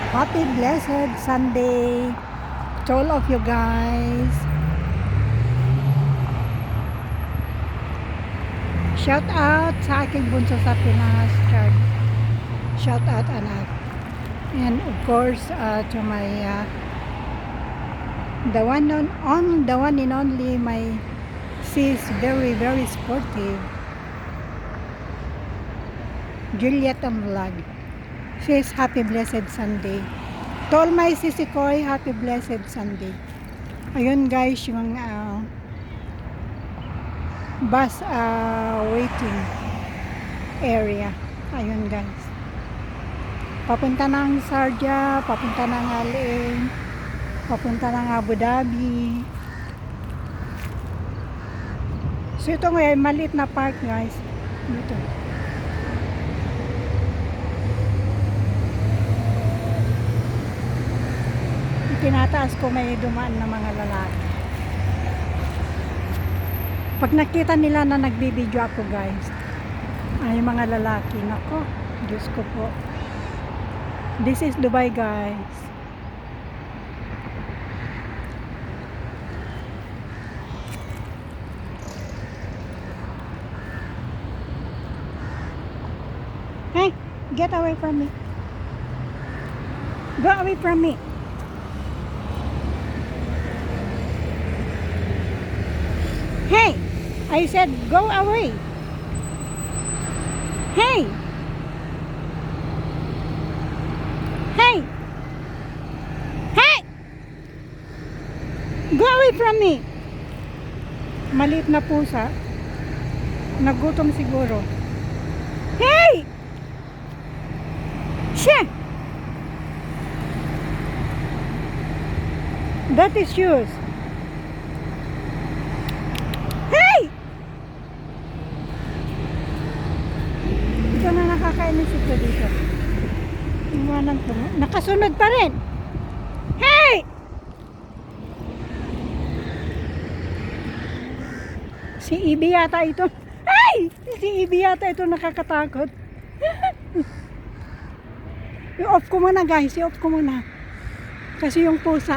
Happy blessed Sunday to all of you guys. Shout out sa aking bunso sa Pinas, Chard. Shout out anak. And of course to my the one and only my sis, very sportive, Juliet ang vlog. Says happy blessed Sunday. To all my sisi koy, happy blessed Sunday. Ayun guys, yung bus waiting area. Ayun guys. Papunta ng Sharjah, papunta ng Al-Ain, papunta ng Abu Dhabi. So ito ngayon, maliit na park guys. Dito. Tinataas ko may dumaan na mga lalaki. Pag nakita nila na nagbibideo ako guys, ay mga lalaki, nako, Diyos ko po. This is Dubai guys. Hey, get away from me. Go away from me. Hey, I said go away. Hey. Hey. Hey. Go away from me. Maliit na pusa. Nagutom siguro. Hey. Siya. That is yours. Ito na nakakainis ito dito. Iwanan ko. Nakasunod pa rin. Hey! Si Ibi yata ito. Hey! Si Ibi yata ito nakakatakot. I-off ko muna guys. I-off ko muna. Kasi yung pusa.